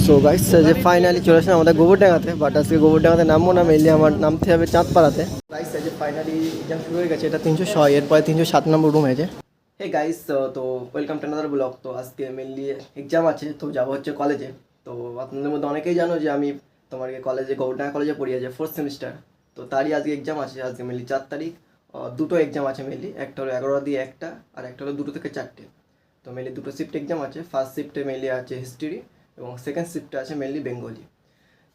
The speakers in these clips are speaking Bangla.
সো গাইস যে ফাইনালি চলে আসলাম আমাদের গোবরডাঙ্গাতে, বাট আজকে গোবরডাঙ্গাতে নামবো না, মেনলি আমার নামতে হবে চাঁদপাড়াতে। গাইস যে ফাইনালি এক্সাম শুরু হয়ে গেছে, এটা 306, এরপরে 307 নম্বর রুম হয়েছে। হে গাইস, তো ওয়েলকাম টু আনাদার ব্লগ। তো আজকে মেনলি এক্সাম আছে, তো যাবো হচ্ছে কলেজে। তো আপনাদের মধ্যে অনেকেই জানো যে আমি তোমার কলেজে গোবরডাঙ্গা কলেজে পড়ি, আছে 4th সেমিস্টার। তো তারই আজকে এক্সাম আছে, আজকে মেনলি 4 তারিখ। দুটো এক্সাম আছে মেনলি, একটা হলো 11টা দিয়ে 1টা, আর একটা হলো 2টো থেকে 4টে। তো মেনলি দুটো শিফট এক্সাম আছে। ফার্স্ট শিফটে মেনলি আছে হিস্ট্রি এবং সেকেন্ড শিফটে আছে মেনলি বেঙ্গলি।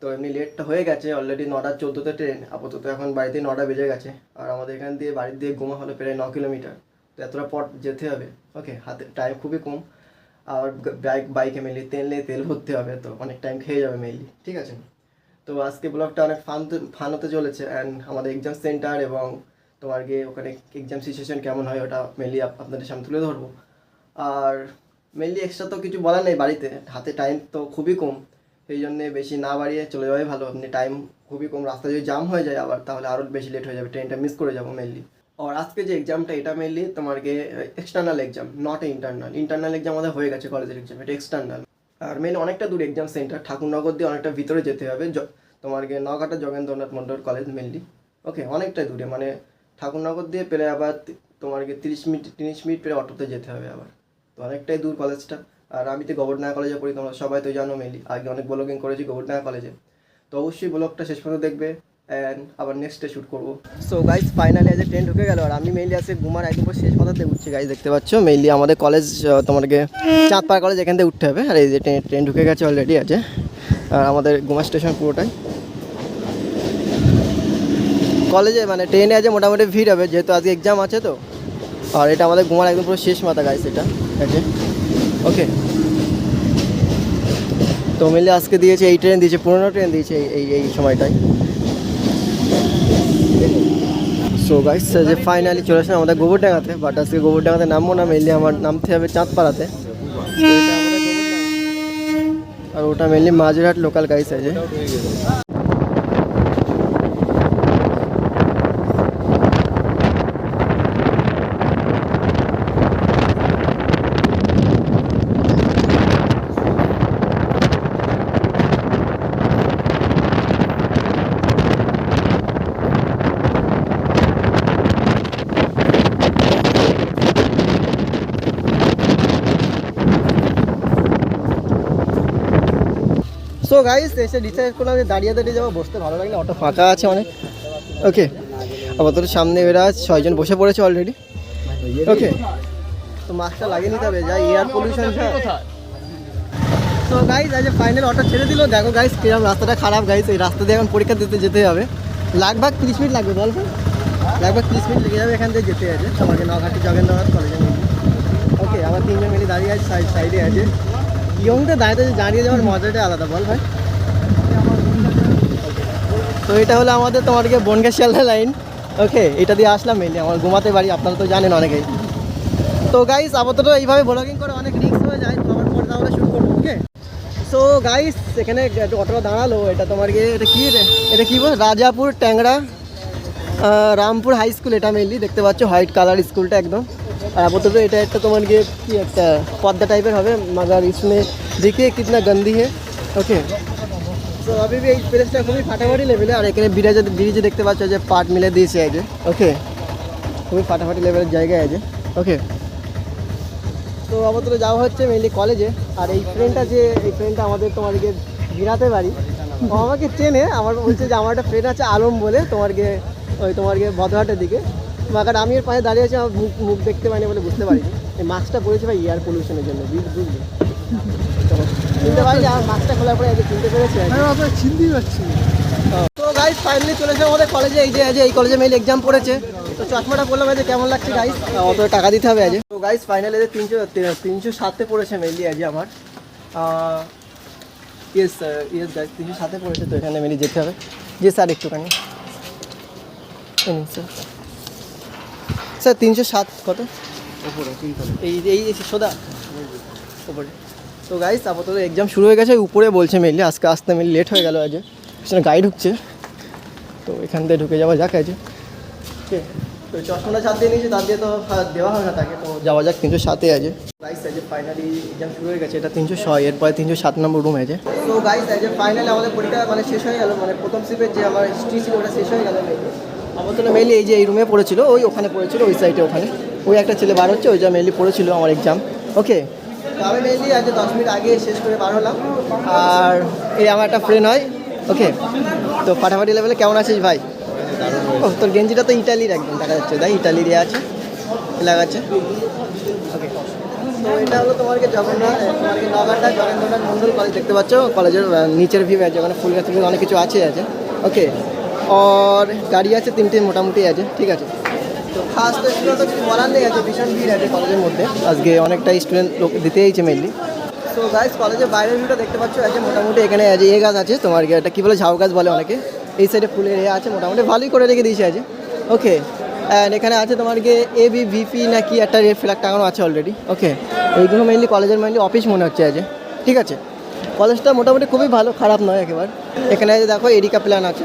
তো এমনি লেটটা হয়ে গেছে, অলরেডি 9:14 ট্রেন, আপাতত এখন বাড়িতে 9টা বেজে গেছে। আর আমাদের এখান দিয়ে বাড়ির দিয়ে গোমা হলো প্রায় 9 কিলোমিটার। তো এতটা পথ যেতে হবে, ওকে, হাতে টাইম খুবই কম। আর বাইকে মেনলি তেল ভরতে হবে, তো অনেক টাইম খেয়ে যাবে মেনলি, ঠিক আছে। তো আজকে ব্লগটা অনেক ফান হতে চলেছে, অ্যান্ড আমাদের এক্সাম সেন্টার এবং তোমার গিয়ে ওখানে এক্সাম সিচুয়েশন কেমন হয় ওটা মেনলি আপনাদের সামনে তুলে ধরবো। আর মেনলি এক্সট্রা তো কিছু বলার নেই, বাড়িতে হাতে টাইম তো খুবই কম, সেই জন্যে বেশি না বাড়িয়ে চলে যাওয়াই ভালো। আপনি টাইম খুবই কম, রাস্তা যদি জাম হয়ে যায় আবার, তাহলে আরও বেশি লেট হয়ে যাবে, ট্রেনটা মিস করে যাবো মেনলি। আর আজকে যে এক্সামটা, এটা মেনলি তোমার external exam, not internal exam আমাদের হয়ে গেছে কলেজের এক্সাম, এটা এক্সটার্নাল। আর মেনলি অনেকটা দূর এক্সাম সেন্টার, ঠাকুরনগর দিয়ে অনেকটা ভিতরে যেতে হবে। তোমার নওগাঁটা যোগেন্দ্রনাথ মন্ডল কলেজ মেনলি, ওকে, অনেকটাই দূরে, মানে ঠাকুরনগর দিয়ে পেলে আবার তোমার 30 মিনিট পেলে অটোতে যেতে হবে আবার। তো অনেকটাই দূর কলেজটা। আর আমি তো গোবরডাঙ্গা কলেজে পড়ি, তোমরা সবাই তো জানো মেনলি, আগে অনেক ব্লগিং করেছি গোবরডাঙ্গা কলেজে। তো অবশ্যই ব্লগটা শেষ পর্যন্ত দেখবে, অ্যান্ড আবার নেক্সটে শ্যুট করবো। সো গাইজ ফাইনালি আজ ট্রেন ঢুকে গেল, আর আমি মেনলি আজকে ঘুমার একদম শেষ মাথাতে উঠছি। গাইজ দেখতে পাচ্ছ মেনলি আমাদের কলেজ, তোমাকে চাঁদপাড়া কলেজ, এখান থেকে উঠতে হবে। আর এই যে ট্রেন ঢুকে গেছে অলরেডি আছে, আর আমাদের গুমা স্টেশন পুরোটাই কলেজে, মানে ট্রেনে আছে মোটামুটি ভিড় হবে, যেহেতু আজকে এক্সাম আছে। তো আর এটা আমাদের ঘুমার একদম পুরো শেষ মাথা গাইজ, এটা আছে, ওকে। তো মেনলি আজকে দিয়েছে এই ট্রেন দিয়েছে, পুরোনো ট্রেন দিয়েছে এই সময়টায়। সো গাইস যে ফাইনালি চলে আসলাম আমাদের গোবরডাঙ্গাতে, বাট আজকে গোবরডাঙ্গাতে নামবো না, মেনলি আমার নামতে হবে চাঁদপাড়াতে। আর ওটা মেনলি মাঝেরহাট লোকাল গাইস আছে। সো গাইস এসে ডিসাইড করলাম যে দাঁড়িয়ে যাবো, বসতে ভালো লাগে না, অটো ফাঁকা আছে অনেক, ওকে। আপাতত সামনে এরা 6 জন বসে পড়েছে অলরেডি, ওকে। তো মাস্কটা লাগিয়ে নিতে হবে, যা এয়ার পলিউশন। তো গাইস আজ ফাইনাল অটো ছেড়ে দিল, দেখো গাইস কিরকম রাস্তাটা খারাপ। গাইস এই রাস্তা দিয়ে এখন পরীক্ষা দিতে যেতে হবে, লাগভাগ 30 মিনিট লাগবে, বলবো লাগভাগ 30 মিনিট লেগে যাবে এখান থেকে যেতে আছে সবাইকে, নওগাঁটি যোগেন্দ্রনাথ কলেজে, ওকে। আমার 3 জন মিলে দাঁড়িয়ে আছে, সাইডে আছে। ইয়ংটা দাঁড়িয়ে যাওয়ার মজাটা আলাদা, বল ভাই। তো এটা হলো আমাদের তোমার বনগাঁ শিয়ালদা লাইন, ওকে। এটা দিয়ে আসলাম মেনলি, আমার ঘুমাতে বাড়ি, আপনারা তো জানেন অনেকেই। তো গাইস আপাতত এইভাবে ব্লগিং করে অনেক রিস্ক হয়ে যায়, সবার পর তাহলে শুরু করবো, ওকে। সো গাইস এখানে অটোটা দাঁড়ালো, এটা তোমার এটা কি রে, এটা কি বল, রাজাপুর ট্যাংরা রামপুর হাই স্কুল, এটা মেনলি দেখতে পাচ্ছ হোয়াইট কালার স্কুলটা একদম। আর আপাতত এটা একটা তোমার কি একটা পদ্মা টাইপের হবে, মगर इसमें देखिए कितना गंदी है, ওকে। তো अभी भी এই প্লেসটা খুবই ফাটাফাটি লেভেলে। আর এখানে ব্রিজে দেখতে পাচ্ছ যে পাট মিলে দিয়েছে আছে, ওকে, খুবই ফাটাফাটি লেভেলের জায়গায় আছে, ওকে। তো আপাতত যাওয়া হচ্ছে মেনলি কলেজে। আর এই ফ্রেন্ডটা আমাদের তোমার গিরাতে বাড়ি, ও আমাকে চেনে, আমার বলছে যে আমার একটা ফ্রেন্ড আছে আলম বলে, তোমার ভদ্রহাটের দিকে। মাকার আমি এর পাশে দাঁড়িয়ে আছি, আমার মুখ দেখতে পাইনি বলে বুঝতে পারিনি। এই মাস্কটা পরেছি ভাই এয়ার পলিউশনের জন্য, বুঝলি, চিনতে পারিনি। আর মাস্কটা খোলার পরে চিনতে পেরেছি, চিনতেই পারছি। তো গাইস ফাইনালি চলেছে আমাদের কলেজে, এই কলেজে মেইল এক্সাম পড়েছে। তো চশমাটা পড়লাম, আজ কেমন লাগছে গাইস, অত টাকা দিতে হবে আজ। তো গাইস ফাইনালি 307 পড়েছে মেইনলি আজ আমার, ইয়েস গাইস 307 পড়েছে। তো এখানে মেনলি যেতে হবে। জি স্যার একটুখানি স্যার 307 কত এই সোদা উপরে। তো গাইস আপাতত এক্সাম শুরু হয়ে গেছে, উপরে বলছে মেনলি আজকে আসতে মেনলি লেট হয়ে গেল আজ, সেখানে গাড়ি ঢুকছে। তো এখান থেকে ঢুকে যাওয়া যাক আজ, ঠিক তো চশমাটা সাথে দিয়ে নিয়েছি, তার দিয়ে তো দেওয়া হবে না তাকে, তো যাওয়া যাক 307-এ আছে। গাইস এই যে ফাইনালি এক্সাম শুরু হয়ে গেছে, এটা 306, এরপরে 307 নম্বর রুম আছে। তো গাইস এই যে ফাইনালি আমাদের পরীক্ষা মানে শেষ হয়ে গেল, মানে প্রথম শিফটের যে আমার হিস্ট্রি ছিল ওটা শেষ হয়ে গেল। আমার তো মেনলি এই যে এই রুমে পড়েছিল, ওই ওখানে পড়েছিল, ওই সাইডে ওখানে ওই একটা ছেলে বার হচ্ছে, ওই যা মেনলি পড়েছিল আমার এক্সাম। ওকে, তো আমি মেনলি আজ 10 মিনিট আগে শেষ করে বার হলাম। আর এই আমার একটা ফ্রেন্ড হয়। ওকে, তো ফাটাফাটি লেভেলে কেমন আছিস ভাই? ও তোর গেঞ্জিটা তো ইটালির একদম দেখা যাচ্ছে, তাই ইটালির আছে লাগাচ্ছে। ওকে, তো এটা হলো তোমাকে জগন্নাথ, তোমাকে নগাঁটা জগন্নাথ মন্ডল কলেজ দেখতে পাচ্ছ, কলেজের নিচের ভিউ আছে, ওখানে ফুল গাছ অনেক কিছু আছে। ওকে, আর গাড়ি আছে 3টে মোটামুটি আছে, ঠিক আছে। তো ফার্স্ট স্টুডেন্ট তো কিছু বলার নেই, আছে ভীষণ ভিড় আছে কলেজের মধ্যে, আজকে অনেকটা স্টুডেন্ট লোক দিতে এইছে মেনলি। সো গাইস কলেজের বাইরের ভিউটা দেখতে পাচ্ছ, আছে মোটামুটি এখানে আছে এ গাছ আছে, তোমার এটা কী বলে ঝাউ গাছ বলে অনেকে, এই সাইডে ফুলের এ আছে, মোটামুটি ভালোই করে রেখে দিয়েছে আছে। ওকে, অ্যান্ড এখানে আছে তোমার গিয়ে ABVP না কি একটা রেড ফ্ল্যাগ টাঙানো আছে অলরেডি। ওকে, এইগুলো মেনলি কলেজের মেনলি অফিস মনে হচ্ছে আছে, ঠিক আছে। কলেজটা মোটামুটি খুবই ভালো, খারাপ নয় একেবারে। এখানে দেখো এরিকা প্ল্যান আছে।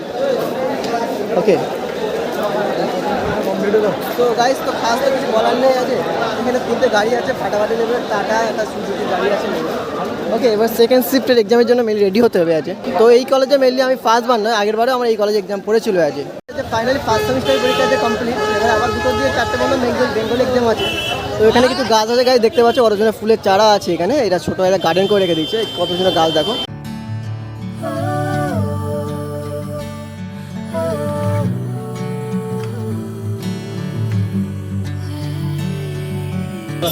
ওকে, তো গাইস তো ফার্স্ট তো কিছু বলার নেই আছে, এখানে 3টে গাড়ি আছে, ফাটাফাটি লেভেলের টাটা, একটা সুজুকি গাড়ি আছে। ওকে, এবার সেকেন্ড শিফটের এক্সামের জন্য মেনলি রেডি হতে হবে আছে। তো এই কলেজে মেনলি আমি ফার্স্টবার নয়, আগের বারেও আমার এই কলেজে এক্সাম পড়েছিল আছে। ফাইনালি ফার্স্ট সেমিস্টারের পরীক্ষা আছে কমপ্লিট, এবার আবার দুটো দিয়ে 4টে বন্ধ বেঙ্গল এক্সাম আছে। তো এখানে কিছু গাছ আছে, গাছ দেখতে পাচ্ছ, অরিজিনাল ফুলের চারা আছে এখানে, এটা ছোটো একটা গার্ডেন করে রেখে দিচ্ছে, কত সুন্দর গাছ দেখো।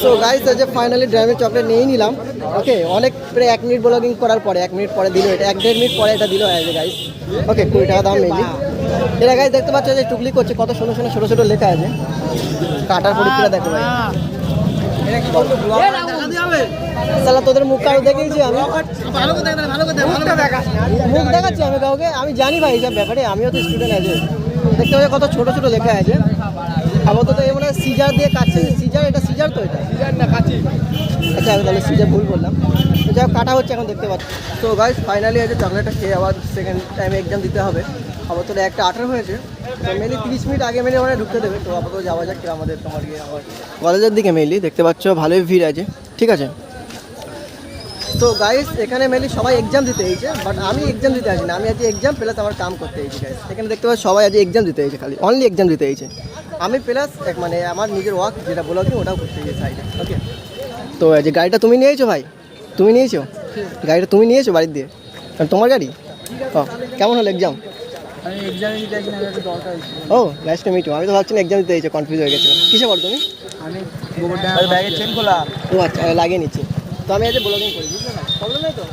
সো গাইস এই যে ফাইনালি ড্রাইভিং চকলেট নিয়েই নিলাম। ওকে, অনেক প্রায় 1 মিনিট ব্লগিং করার পরে 1 মিনিট পরে দিল এটা, 1-1.5 মিনিট পরে এটা দিল আছে গাইস। ওকে, 20 টাকা দাম মেনলি। এটা গাইস দেখতে পাচ্ছ যে টুকলি করছে, কত সুন্দর সুন্দর ছোটো ছোটো লেখা আছে, কাটার পরীক্ষা দেখো ভাই। সালা তোদের মুখ কারো দেখেছি আমি, মুখ দেখাচ্ছি আমি কাউকে, আমি জানি ভাই এইসব ব্যাপারে, আমিও তো স্টুডেন্ট আছে। দেখতে পাচ্ছি কত ছোটো ছোটো লেখা আছে। আপাতত এই মানে সিজার দিয়ে কাটছে, সিজার, এটা সিজার তো, এটা সিজার না কাঁচি। আচ্ছা তাহলে সিজার ভুল বললাম, তো যাই হোক কাটা হচ্ছে এখন দেখতে পাচ্ছি। তো গাইস ফাইনালি আছে চকলেটটা খেয়ে আবার সেকেন্ড টাইমে এক্সাম দিতে হবে। আপাতত একটা 18 হয়েছে, তো মেনলি 30 মিনিট আগে মেনলি ওখানে ঢুকতে দেবে। তো আপাতত যাওয়া যাক আমাদের তোমার গিয়ে আমার কলেজের দিকে মেনলি দেখতে পাচ্ছ ভালোই ভিড় আছে, ঠিক আছে। তো গাইস এখানে মেনলি সবাই এক্সাম দিতে এইছে, বাট আমি এক্সাম দিতে আসি না, আমি আজকে এক্সাম প্লাস আমার কাম করতে এইছি গাইস। এখানে দেখতে পাচ্ছ সবাই আজকে এক্সাম দিতে এইছে, খালি অনলি এক্সাম দিতে এইছে, আমি প্লাস মানে আমার নিজের ওয়ার্ক যেটা ব্লগিং ওটাও করতে গিয়ে সাইডে। ওকে, তো এই যে গাড়িটা তুমি নিয়েছো ভাই, তুমি নিয়েছো গাড়িটা, তুমি নিয়েছো বাড়ির দিয়ে, তোমার গাড়ি? ও কেমন হলো এক্সাম? ও নাইস টু মিট ইউ। আমি তো ভাবছিলাম এক্সাম দিতে এসেছো, কনফিউজ হয়ে গেছিলাম। কিসে পড়ো তুমি? আমি ব্যাগের চেন খোলা। ও আচ্ছা, লাগিয়ে নিচ্ছি। তো আমি আজ ব্লগিং করি, বুঝলে না, প্রবলেম নেই তো।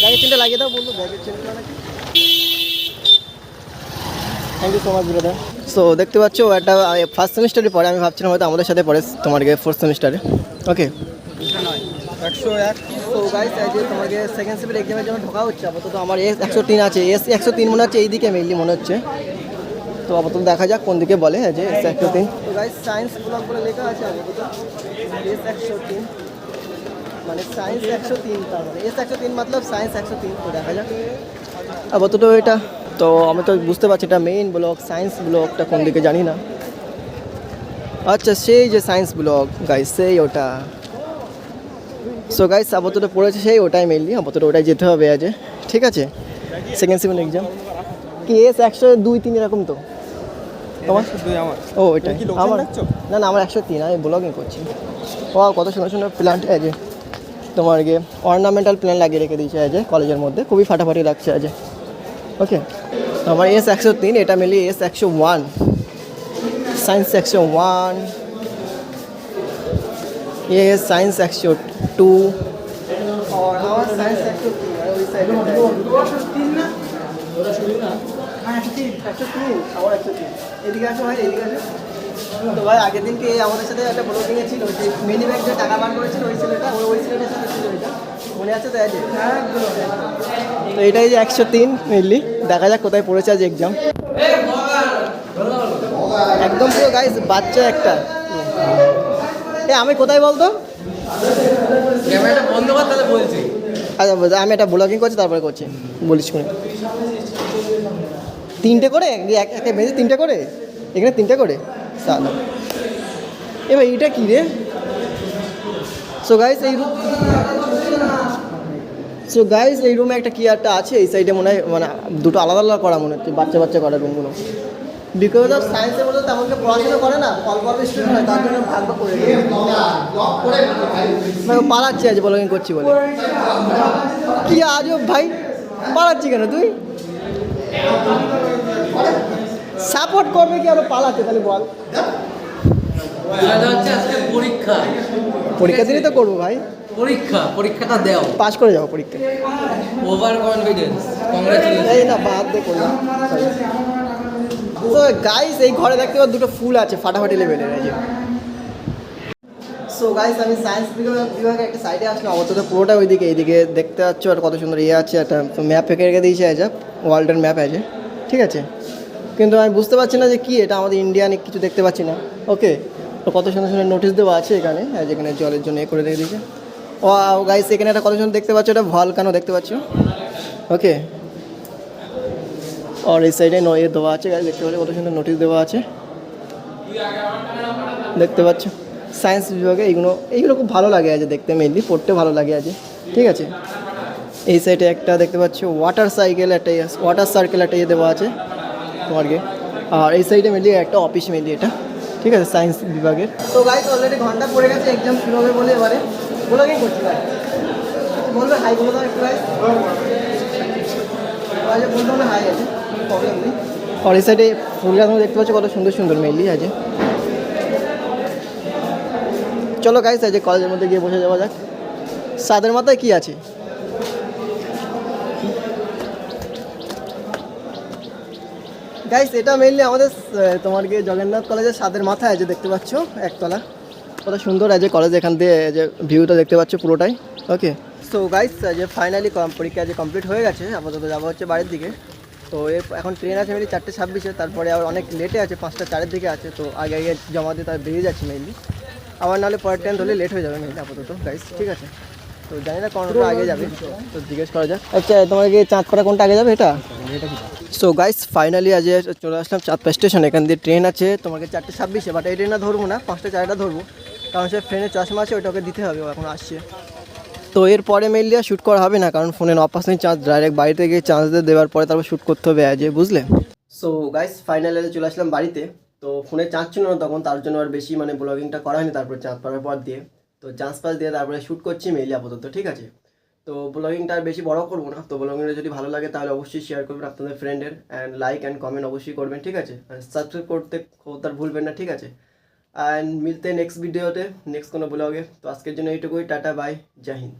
ব্যাগের চেনটা লাগিয়ে দাও, বলবো ব্যাগের চেন খোলা নাকি। Thank you so much brother. So দেখতে পাচ্ছ একটা ফার্স্ট সেমিস্টারে পড়ে, আমি ভাবছিলাম হয়তো আমাদের সাথে পড়ে তোমার গিয়ে 4th সেমিস্টারে। ওকে, 101। তো গাইস এই যে তোমাকে সেকেন্ড শিফটের এক্সামের জন্য ঢোকা হচ্ছে। আপাতত আমার S103 আছে, S103 মনে হচ্ছে এইদিকে মেইনলি মনে হচ্ছে। তো আপাতত দেখা যাক কোন দিকে বলে যে S103। তো গাইস সায়েন্স ব্লক বলে লেখা আছে আপাতত S103, মানে সায়েন্স 103, তার মানে S103 মতলব সায়েন্স 103। তো দেখা যাক আপাতত এটা, তো আমি তো বুঝতে পারছি এটা মেইন ব্লক, সায়েন্স ব্লকটা কোন দিকে জানি না। আচ্ছা সেই যে সায়েন্স ব্লক গাইস, সেই ওটা। সো গাইস আপাতত পড়েছে সেই ওটাই মেইনলি, আপাতত ওটাই যেতে হবে আজ, ঠিক আছে। সেকেন্ড সেমিস্টার এক্সাম কি S102-3 এরকম তো তোমার? ও ওইটা আমার না না, আমার 103, আমি ব্লগিং করছি। ও কত সুন্দর সুন্দর প্ল্যান্ট আছে তোমার গিয়ে, অর্নামেন্টাল প্ল্যান লাগিয়ে রেখে দিয়েছে আজ কলেজের মধ্যে, খুবই ফাটাফাটি লাগছে আজ। ওকে, তো আমার S103, এটা মেনলি S101 সায়েন্স 101, ये साइंस 102 और আমার সায়েন্স 103 আর ওই সাইডে 103 না 103 আমার 103। এদিকে আসো ভাই, এদিকে আসো। তো ভাই আগের দিনকে আমাদের সাথে একটা ব্লগিং এ ছিল, যে মিনি ব্যাগ যে টাকা বার করেছিল ওই ছেলেটা, ওই ছেলেটার সাথে ছিল এটা, মনে আছে তো? আছে তো এটাই যে 103 মেনলি। দেখা যাক কোথায় পড়েছে আজ এক্সাম। একদম পুরো গাইস বাচ্চা একটা। আমি কোথায় বলতো, ক্যামেরাটা বন্ধ কর তাহলে বলছি। আচ্ছা আমি একটা ব্লগিং করছি তারপরে করছি, বলিস কোন 3টে করে একে বেঁধে 3টে করে এখানে 3টে করে সালা। এবার এইটা কী রে? সো গাইস এই রুমে একটা কি একটা আছে, এই সাইডে মনে হয় মানে দুটো আলাদা আলাদা করা মনে হচ্ছে, বাচ্চা বাচ্চা করা রুমগুলো। বিকজ অফ সায়েন্সের মধ্যে তেমন কেউ পড়াশোনা করে না, অল্প অল্প স্টুডেন্ট হয়, তার জন্য ভাগ ভাগ করে পালাচ্ছি আজ ব্লগিং করছি বলে। কি আজব ভাই, পালাচ্ছি কেন তুই? সাপোর্ট করবে কি আরো পালাচ্ছে তাহলে বল? পরীক্ষা দিলে তো করবো ভাই, পরীক্ষাটা দাও, পাস করে যাবো পরীক্ষা। Over confidence, congratulation. এই না বাদ দে করলাম। তো গাইস এই ঘরে দেখতে পাবো দুটো ফুল আছে ফাটাফাটি লেভেলের। এই যে সো গাইস আমি সায়েন্স বিভাগে একটা সাইডে আসলাম, অবস্থা তো পুরোটা ওইদিকে, এইদিকে দেখতে পাচ্ছ আর কত সুন্দর ইয়ে আছে, একটা ম্যাপ এঁকে রেখে দিয়েছে, আছে ওয়ার্ল্ডের ম্যাপ আছে, ঠিক আছে। কিন্তু আমি বুঝতে পারছি না যে কি এটা, আমাদের ইন্ডিয়ান কিছু দেখতে পাচ্ছি না। ওকে, তো কত সুন্দর সুন্দর নোটিশ দেওয়া আছে এখানে, যেখানে জলের জন্য এ করে রেখে দিয়েছে। ও গাইস এখানে একটা কত সুন্দর দেখতে পাচ্ছ, এটা ভলকানো দেখতে পাচ্ছ। ওকে, আর এই সাইডে নয়ে দেওয়া আছে, গাইস দেখতে পাচ্ছ কত সুন্দর নোটিশ দেওয়া আছে, দেখতে পাচ্ছ। সায়েন্স বিভাগে এইগুলো খুব ভালো লাগে আছে দেখতে, মেনলি পড়তে ভালো লাগে আছে, ঠিক আছে। এই সাইডে একটা দেখতে পাচ্ছ ওয়াটার সার্কেল একটা ইয়ে দেওয়া আছে তোমাকে। আর এই সাইডে মেনলি একটা অফিস মেনলি এটা, ঠিক আছে, সায়েন্স বিভাগের। তো গাইস অলরেডি ঘন্টা পড়ে গেছে, এক্সাম শুরু হবে বলে এবারে ব্লগিং করছি ভাই। বলবে হাই বলে দাও একটু গাইস, বলতে হবে হাই আছে, প্রবলেম নেই। আর এই সাইডে ফুল গাছ দেখতে পাচ্ছ কত সুন্দর সুন্দর মেনলি আছে। চলো গাইস আজ কলেজের মধ্যে গিয়ে বসে যাওয়া যাক। সাদের মাথায় কি আছে? গাইস এটা মেইনলি আমাদের তোমার গিয়ে জগন্নাথ কলেজের সাদের মাথায় আছে, দেখতে পাচ্ছ একতলা, কত সুন্দর আছে কলেজ, এখান দিয়ে যে ভিউটা দেখতে পাচ্ছ পুরোটাই। ওকে, সো গাইস যে ফাইনালি পরীক্ষা যে কমপ্লিট হয়ে গেছে, আপাতত যাবো হচ্ছে বাড়ির দিকে। তো এখন ট্রেন আছে মেনলি 4:26, তারপরে আর অনেক লেটে আছে, 5:04 দিকে আছে, তো আগে আগে জমা দিয়ে তার বেরিয়ে যাচ্ছি মেইনলি। আবার নাহলে পরের ট্রেন ধরলে লেট হয়ে যাবে মেইনলি আপাতত গাইস, ঠিক আছে। তো জানি না কোনটা আগে যাবে, তো জিজ্ঞেস করা যাক। আচ্ছা তোমাকে চাঁদপাড়া কোনটা আগে যাবে এটা? সো গাইস ফাইনালি আজ চলে আসলাম চাঁদপাড়া স্টেশন, এখান দিয়ে ট্রেন আছে তোমাকে 4:26, বাট এই ট্রেনটা ধরবো না, 5:04 ধরবো, কারণ সে ফ্রেন্ডের চশমা আছে, ওইটাকে দিতে হবে, ও এখন আসছে। তো এরপরে মেইনলি আর শ্যুট করা হবে না, কারণ ফোনে 9% চার্জ, ডাইরেক্ট বাড়িতে গিয়ে চার্জ দিয়ে দেওয়ার পরে তারপর শ্যুট করতে হবে আজ, বুঝলে। সো গাইস ফাইনালি চলে আসলাম বাড়িতে। তো ফোনে চার্জ ছিল না তখন, তার জন্য আর বেশি মানে ব্লগিংটা করা হয়নি, তারপরে চার্জ পাওয়ার পর দিয়ে তো চার্জ পাস দিয়ে তারপরে শ্যুট করছি মেইনলি আপাতত, ঠিক আছে। তো ব্লগিংটা আর বেশি বড় করবো না, তো ব্লগিংটা যদি ভালো লাগে তাহলে অবশ্যই শেয়ার করবেন আপনাদের ফ্রেন্ডের, অ্যান্ড লাইক অ্যান্ড কমেন্ট অবশ্যই করবেন, ঠিক আছে। সাবস্ক্রাইব করতে তার ভুলবেন না, ঠিক আছে। অ্যান্ড মিলতে নেক্সট ভিডিওতে, নেক্সট কোনো ব্লগে। তো আজকের জন্য এইটুকুই, টাটা বাই, জয় হিন্দ।